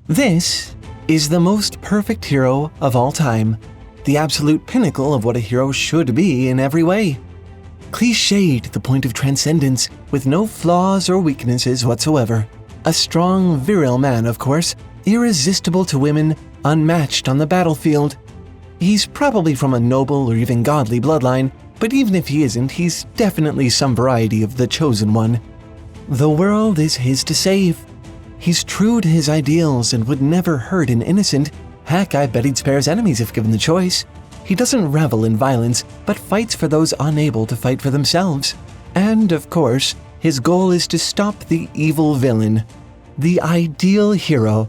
This is the most perfect hero of all time, the absolute pinnacle of what a hero should be in every way. Cliched to the point of transcendence, with no flaws or weaknesses whatsoever. A strong, virile man, of course, irresistible to women, unmatched on the battlefield. He's probably from a noble or even godly bloodline, but even if he isn't, he's definitely some variety of the chosen one. The world is his to save. He's true to his ideals and would never hurt an innocent. Heck, I bet he'd spare his enemies if given the choice. He doesn't revel in violence, but fights for those unable to fight for themselves. And, of course, his goal is to stop the evil villain. The ideal hero.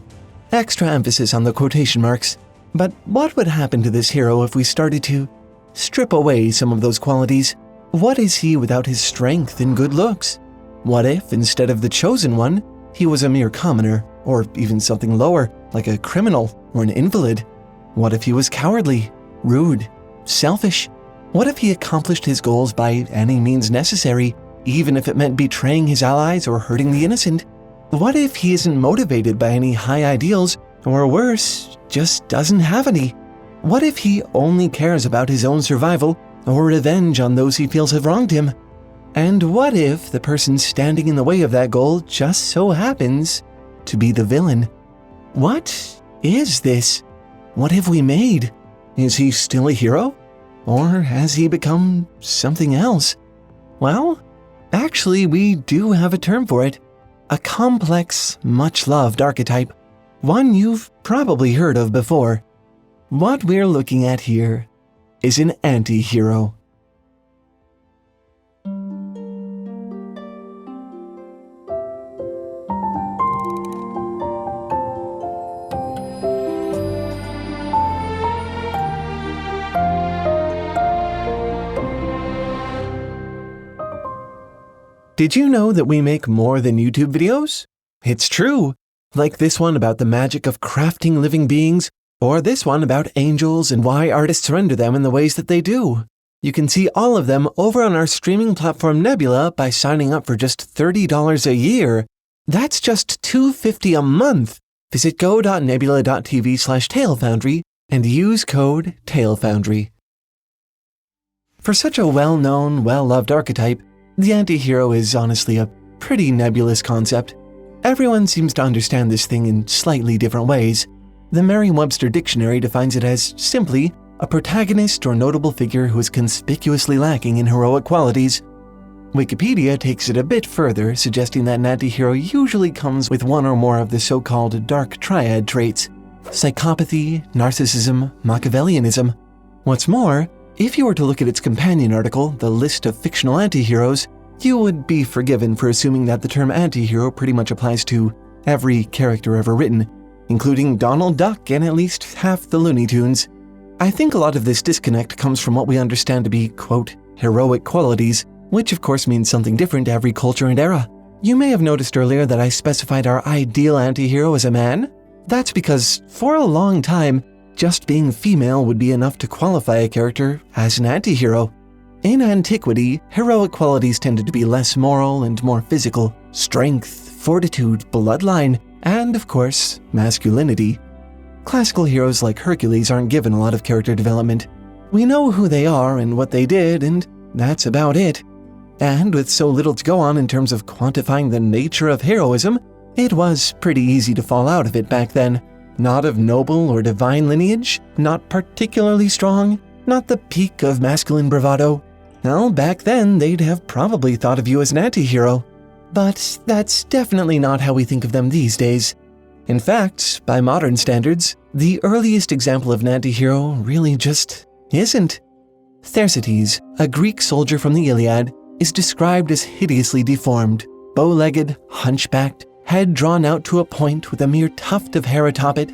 Extra emphasis on the quotation marks. But what would happen to this hero if we started to strip away some of those qualities? What is he without his strength and good looks? What if, instead of the chosen one, he was a mere commoner, or even something lower, like a criminal or an invalid? What if he was cowardly, rude, selfish? What if he accomplished his goals by any means necessary, even if it meant betraying his allies or hurting the innocent? What if he isn't motivated by any high ideals, or worse, just doesn't have any? What if he only cares about his own survival or revenge on those he feels have wronged him? And what if the person standing in the way of that goal just so happens to be the villain? What is this? What have we made? Is he still a hero? Or has he become something else? Well, actually, we do have a term for it. A complex, much-loved archetype. One you've probably heard of before. What we're looking at here is an anti-hero. Did you know that we make more than YouTube videos? It's true. Like this one about the magic of crafting living beings, or this one about angels and why artists render them in the ways that they do. You can see all of them over on our streaming platform Nebula by signing up for just $30 a year. That's just $2.50 a month. Visit go.nebula.tv/TaleFoundry and use code TaleFoundry. For such a well-known, well-loved archetype, the anti-hero is honestly a pretty nebulous concept. Everyone seems to understand this thing in slightly different ways. The Merriam-Webster Dictionary defines it as simply a protagonist or notable figure who is conspicuously lacking in heroic qualities. Wikipedia takes it a bit further, suggesting that an anti-hero usually comes with one or more of the so-called dark triad traits: psychopathy, narcissism, Machiavellianism. What's more, if you were to look at its companion article, The List of Fictional Anti-Heroes, you would be forgiven for assuming that the term anti-hero pretty much applies to every character ever written, including Donald Duck and at least half the Looney Tunes. I think a lot of this disconnect comes from what we understand to be, quote, heroic qualities, which of course means something different to every culture and era. You may have noticed earlier that I specified our ideal anti-hero as a man. That's because, for a long time, just being female would be enough to qualify a character as an anti-hero. In antiquity, heroic qualities tended to be less moral and more physical: strength, fortitude, bloodline, and, of course, masculinity. Classical heroes like Hercules aren't given a lot of character development. We know who they are and what they did, and that's about it. And with so little to go on in terms of quantifying the nature of heroism, it was pretty easy to fall out of it back then. Not of noble or divine lineage, not particularly strong, not the peak of masculine bravado. Well, back then they'd have probably thought of you as an anti-hero. But that's definitely not how we think of them these days. In fact, by modern standards, the earliest example of an anti-hero really just isn't. Thersites, a Greek soldier from the Iliad, is described as hideously deformed, bow-legged, hunchbacked, head drawn out to a point with a mere tuft of hair atop it.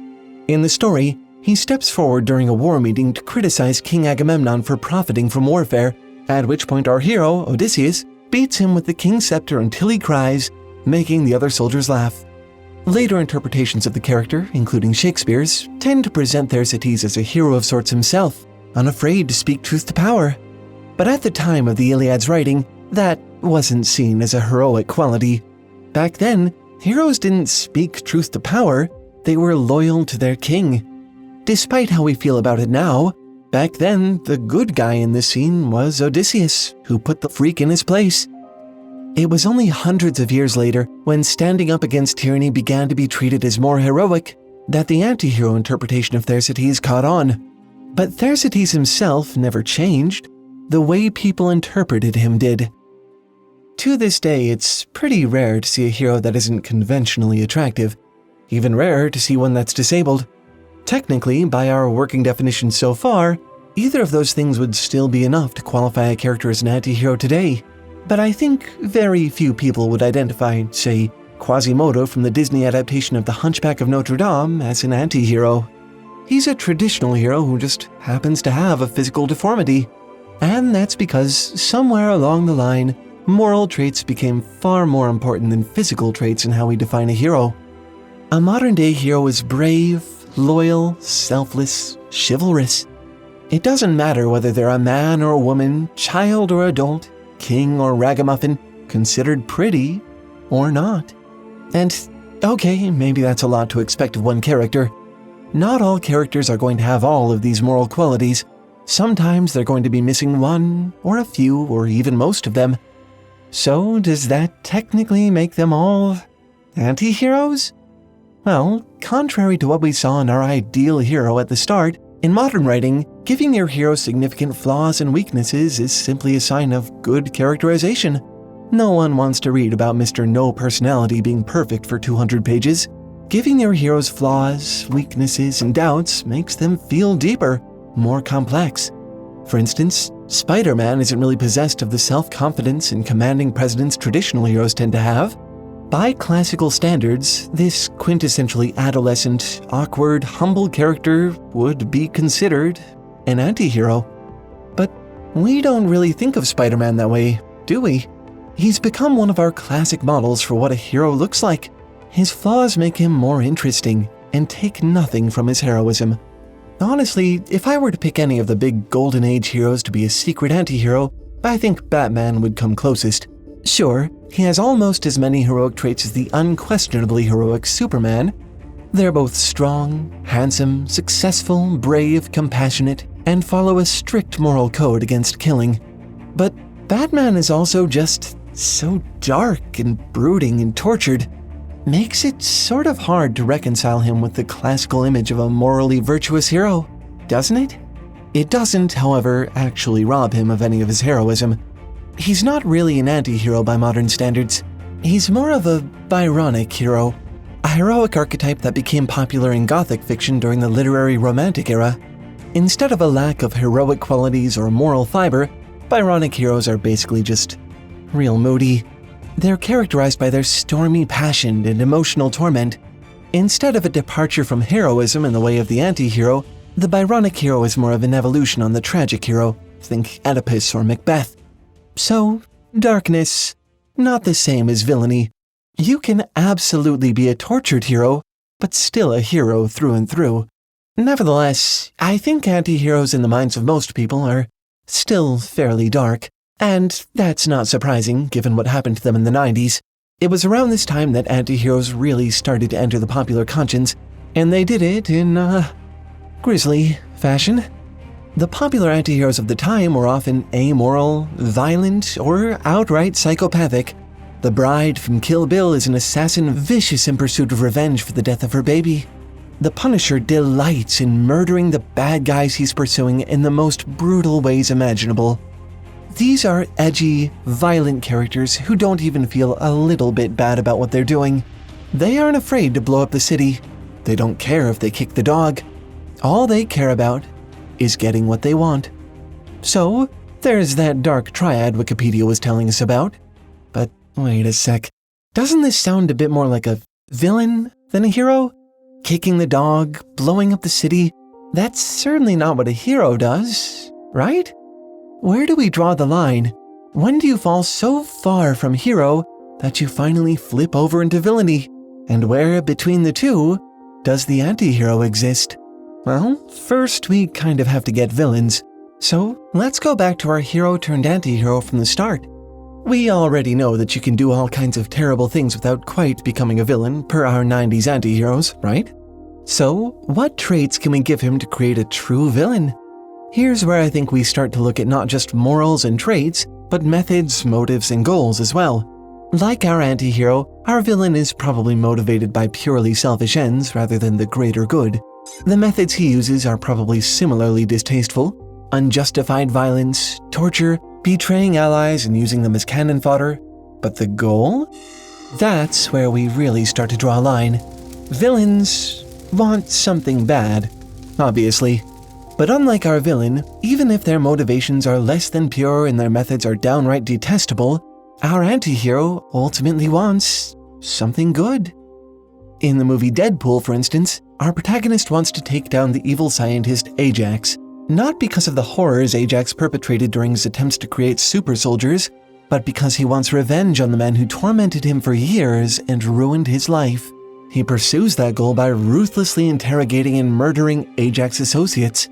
In the story, he steps forward during a war meeting to criticize King Agamemnon for profiting from warfare, at which point our hero, Odysseus, beats him with the king's scepter until he cries, making the other soldiers laugh. Later interpretations of the character, including Shakespeare's, tend to present Thersites as a hero of sorts himself, unafraid to speak truth to power. But at the time of the Iliad's writing, that wasn't seen as a heroic quality. Back then, heroes didn't speak truth to power, They were loyal to their king. Despite how we feel about it now, back then the good guy in this scene was Odysseus, who put the freak in his place. It was only hundreds of years later, when standing up against tyranny began to be treated as more heroic, that the antihero interpretation of Thersites caught on. But Thersites himself never changed. The way people interpreted him did. To this day, it's pretty rare to see a hero that isn't conventionally attractive. Even rarer to see one that's disabled. Technically, by our working definition so far, either of those things would still be enough to qualify a character as an antihero today. But I think very few people would identify, say, Quasimodo from the Disney adaptation of The Hunchback of Notre Dame as an antihero. He's a traditional hero who just happens to have a physical deformity. And that's because somewhere along the line, moral traits became far more important than physical traits in how we define a hero. A modern-day hero is brave, loyal, selfless, chivalrous. It doesn't matter whether they're a man or a woman, child or adult, king or ragamuffin, considered pretty or not. And, okay, maybe that's a lot to expect of one character. Not all characters are going to have all of these moral qualities. Sometimes they're going to be missing one, or a few, or even most of them. So, does that technically make them all anti-heroes? Well, contrary to what we saw in our ideal hero at the start, in modern writing, giving your hero significant flaws and weaknesses is simply a sign of good characterization. No one wants to read about Mr. No Personality being perfect for 200 pages. Giving your heroes flaws, weaknesses, and doubts makes them feel deeper, more complex. For instance, Spider-Man isn't really possessed of the self-confidence and commanding presence traditional heroes tend to have. By classical standards, this quintessentially adolescent, awkward, humble character would be considered an anti-hero. But we don't really think of Spider-Man that way, do we? He's become one of our classic models for what a hero looks like. His flaws make him more interesting and take nothing from his heroism. Honestly, if I were to pick any of the big Golden Age heroes to be a secret anti-hero, I think Batman would come closest. Sure, he has almost as many heroic traits as the unquestionably heroic Superman. They're both strong, handsome, successful, brave, compassionate, and follow a strict moral code against killing. But Batman is also just so dark and brooding and tortured. Makes it sort of hard to reconcile him with the classical image of a morally virtuous hero, doesn't it? It doesn't, however, actually rob him of any of his heroism. He's not really an anti-hero by modern standards. He's more of a Byronic hero, a heroic archetype that became popular in Gothic fiction during the literary Romantic era. Instead of a lack of heroic qualities or moral fiber, Byronic heroes are basically just real moody. They're characterized by their stormy passion and emotional torment. Instead of a departure from heroism in the way of the anti-hero, the Byronic hero is more of an evolution on the tragic hero, think Oedipus or Macbeth. So, darkness, not the same as villainy. You can absolutely be a tortured hero, but still a hero through and through. Nevertheless, I think anti-heroes in the minds of most people are still fairly dark. And that's not surprising, given what happened to them in the 90s. It was around this time that anti-heroes really started to enter the popular conscience, and they did it in, grisly fashion. The popular anti-heroes of the time were often amoral, violent, or outright psychopathic. The bride from Kill Bill is an assassin vicious in pursuit of revenge for the death of her baby. The Punisher delights in murdering the bad guys he's pursuing in the most brutal ways imaginable. These are edgy, violent characters who don't even feel a little bit bad about what they're doing. They aren't afraid to blow up the city. They don't care if they kick the dog. All they care about is getting what they want. So, there's that dark triad Wikipedia was telling us about. But wait a sec. Doesn't this sound a bit more like a villain than a hero? Kicking the dog, blowing up the city, that's certainly not what a hero does, right? Where do we draw the line? When do you fall so far from hero that you finally flip over into villainy? And where, between the two, does the anti-hero exist? Well, first we kind of have to get villains. So, let's go back to our hero turned anti-hero from the start. We already know that you can do all kinds of terrible things without quite becoming a villain per our 90s anti-heroes, right? So, what traits can we give him to create a true villain? Here's where I think we start to look at not just morals and traits, but methods, motives, and goals as well. Like our antihero, our villain is probably motivated by purely selfish ends rather than the greater good. The methods he uses are probably similarly distasteful: unjustified violence, torture, betraying allies and using them as cannon fodder. But the goal? That's where we really start to draw a line. Villains want something bad, obviously. But unlike our villain, even if their motivations are less than pure and their methods are downright detestable, our antihero ultimately wants something good. In the movie Deadpool, for instance, our protagonist wants to take down the evil scientist Ajax, not because of the horrors Ajax perpetrated during his attempts to create super soldiers, but because he wants revenge on the men who tormented him for years and ruined his life. He pursues that goal by ruthlessly interrogating and murdering Ajax associates.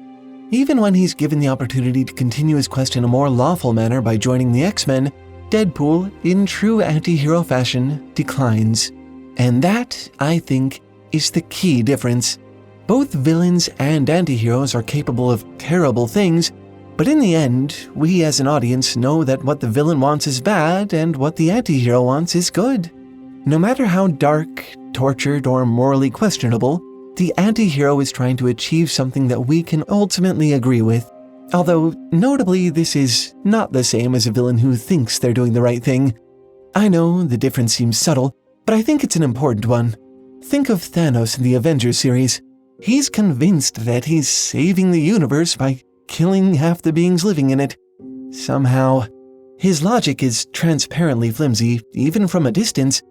Even when he's given the opportunity to continue his quest in a more lawful manner by joining the X-Men, Deadpool, in true anti-hero fashion, declines. And that, I think, is the key difference. Both villains and anti-heroes are capable of terrible things, but in the end, we as an audience know that what the villain wants is bad and what the anti-hero wants is good. No matter how dark, tortured, or morally questionable, the anti-hero is trying to achieve something that we can ultimately agree with. Although, notably, this is not the same as a villain who thinks they're doing the right thing. I know the difference seems subtle, but I think it's an important one. Think of Thanos in the Avengers series. He's convinced that he's saving the universe by killing half the beings living in it. Somehow, his logic is transparently flimsy, even from a distance.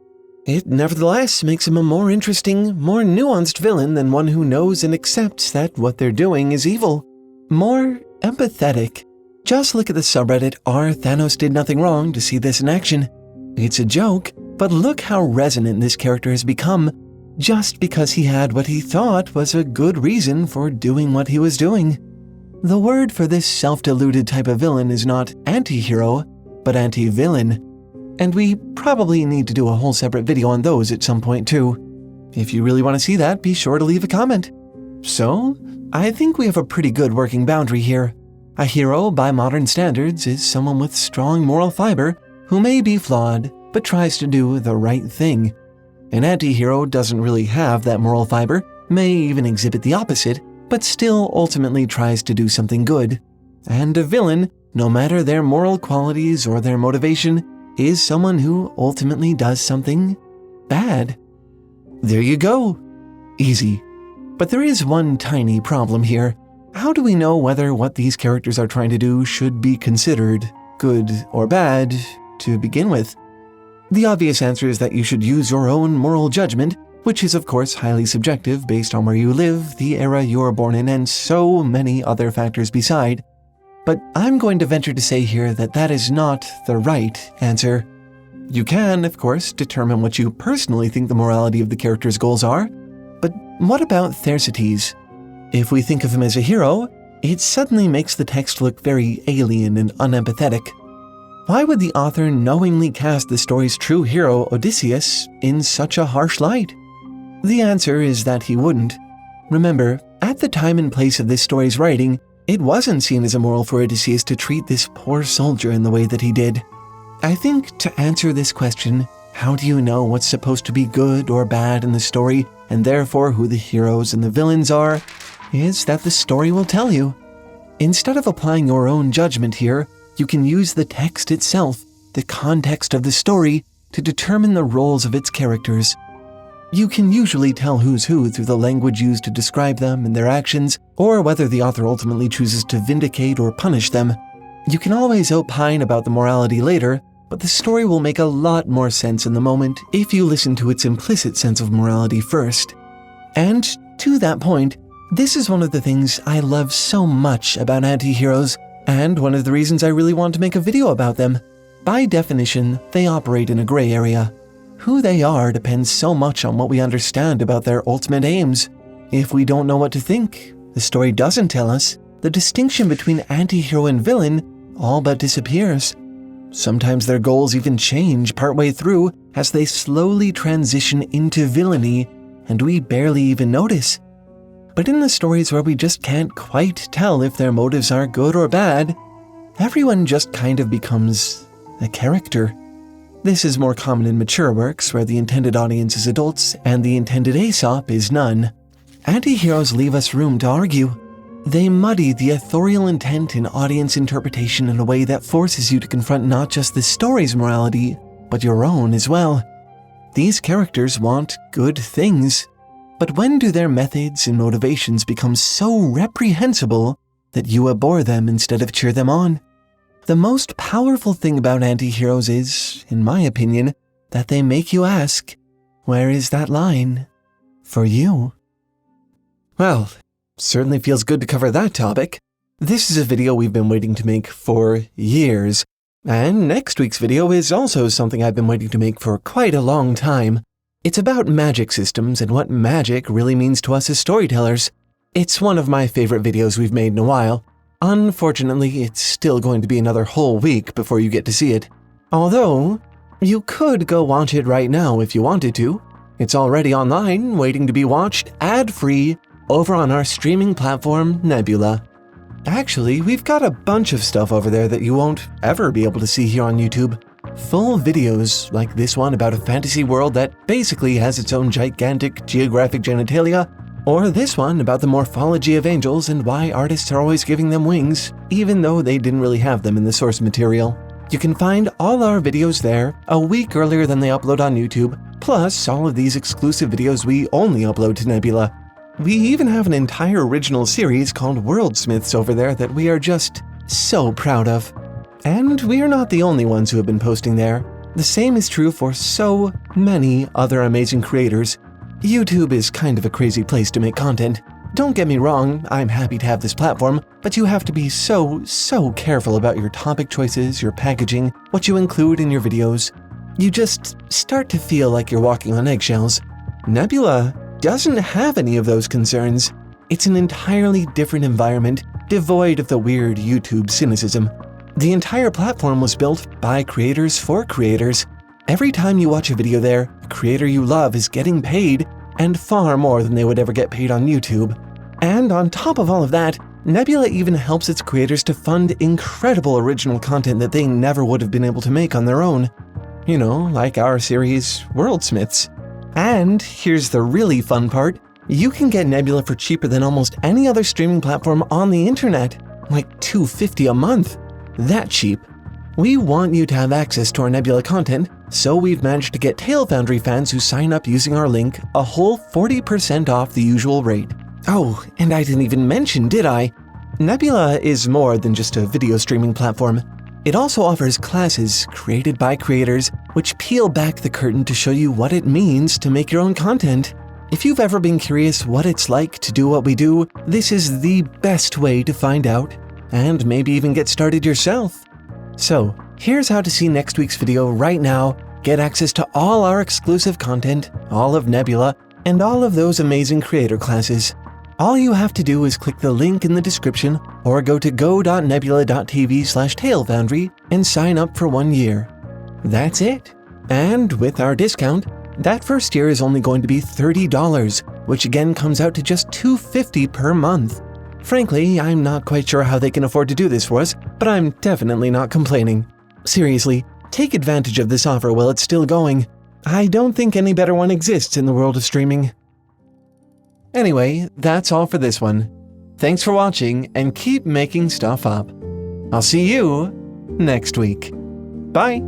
It nevertheless makes him a more interesting, more nuanced villain than one who knows and accepts that what they're doing is evil. More empathetic. Just look at the subreddit r Thanos did nothing wrong to see this in action. It's a joke, but look how resonant this character has become, just because he had what he thought was a good reason for doing what he was doing. The word for this self-deluded type of villain is not anti-hero, but anti-villain. And we probably need to do a whole separate video on those at some point too. If you really want to see that, be sure to leave a comment. So, I think we have a pretty good working boundary here. A hero, by modern standards, is someone with strong moral fiber who may be flawed, but tries to do the right thing. An anti-hero doesn't really have that moral fiber, may even exhibit the opposite, but still ultimately tries to do something good. And a villain, no matter their moral qualities or their motivation, is someone who ultimately does something bad. There you go. Easy. But there is one tiny problem here. How do we know whether what these characters are trying to do should be considered good or bad to begin with? The obvious answer is that you should use your own moral judgment, which is of course highly subjective based on where you live, the era you were born in, and so many other factors beside. But I'm going to venture to say here that that is not the right answer. You can, of course, determine what you personally think the morality of the character's goals are, but what about Thersites? If we think of him as a hero, it suddenly makes the text look very alien and unempathetic. Why would the author knowingly cast the story's true hero, Odysseus, in such a harsh light? The answer is that he wouldn't. Remember, at the time and place of this story's writing, it wasn't seen as immoral for Odysseus to treat this poor soldier in the way that he did. I think to answer this question, how do you know what's supposed to be good or bad in the story, and therefore who the heroes and the villains are, is that the story will tell you. Instead of applying your own judgment here, you can use the text itself, the context of the story, to determine the roles of its characters. You can usually tell who's who through the language used to describe them and their actions, or whether the author ultimately chooses to vindicate or punish them. You can always opine about the morality later, but the story will make a lot more sense in the moment if you listen to its implicit sense of morality first. And to that point, this is one of the things I love so much about anti-heroes, and one of the reasons I really want to make a video about them. By definition, they operate in a gray area. Who they are depends so much on what we understand about their ultimate aims. If we don't know what to think, the story doesn't tell us, the distinction between anti-hero and villain all but disappears. Sometimes their goals even change partway through as they slowly transition into villainy, and we barely even notice. But in the stories where we just can't quite tell if their motives are good or bad, everyone just kind of becomes a character. This is more common in mature works where the intended audience is adults and the intended Aesop is none. Antiheroes leave us room to argue. They muddy the authorial intent in audience interpretation in a way that forces you to confront not just the story's morality, but your own as well. These characters want good things, but when do their methods and motivations become so reprehensible that you abhor them instead of cheer them on? The most powerful thing about antiheroes is, in my opinion, that they make you ask, where is that line for you? Well, certainly feels good to cover that topic. This is a video we've been waiting to make for years, and next week's video is also something I've been waiting to make for quite a long time. It's about magic systems and what magic really means to us as storytellers. It's one of my favorite videos we've made in a while. Unfortunately, it's still going to be another whole week before you get to see it. Although, you could go watch it right now if you wanted to. It's already online, waiting to be watched ad-free over on our streaming platform, Nebula. Actually, we've got a bunch of stuff over there that you won't ever be able to see here on YouTube. Full videos like this one about a fantasy world that basically has its own gigantic geographic genitalia, or this one about the morphology of angels and why artists are always giving them wings, even though they didn't really have them in the source material. You can find all our videos there a week earlier than they upload on YouTube, plus all of these exclusive videos we only upload to Nebula. We even have an entire original series called Worldsmiths over there that we are just so proud of. And we are not the only ones who have been posting there. The same is true for so many other amazing creators. YouTube is kind of a crazy place to make content. Don't get me wrong, I'm happy to have this platform, but you have to be so careful about your topic choices, your packaging, what you include in your videos. You just start to feel like you're walking on eggshells. Nebula doesn't have any of those concerns. It's an entirely different environment, devoid of the weird YouTube cynicism. The entire platform was built by creators for creators. Every time you watch a video there, a creator you love is getting paid, and far more than they would ever get paid on YouTube. And on top of all of that, Nebula even helps its creators to fund incredible original content that they never would have been able to make on their own. You know, like our series, Worldsmiths. And here's the really fun part, you can get Nebula for cheaper than almost any other streaming platform on the internet, like $2.50 a month. That cheap. We want you to have access to our Nebula content, so we've managed to get Foundry fans who sign up using our link a whole 40% off the usual rate. Oh, and I didn't even mention, did I? Nebula is more than just a video streaming platform. It also offers classes created by creators which peel back the curtain to show you what it means to make your own content. If you've ever been curious what it's like to do what we do, this is the best way to find out, and maybe even get started yourself. So, here's how to see next week's video right now, get access to all our exclusive content, all of Nebula, and all of those amazing creator classes. All you have to do is click the link in the description or go to go.nebula.tv/talefoundry and sign up for 1 year. That's it. And with our discount, that first year is only going to be $30, which again comes out to just $2.50 per month. Frankly, I'm not quite sure how they can afford to do this for us, but I'm definitely not complaining. Seriously, take advantage of this offer while it's still going. I don't think any better one exists in the world of streaming. Anyway, that's all for this one. Thanks for watching and keep making stuff up. I'll see you next week. Bye!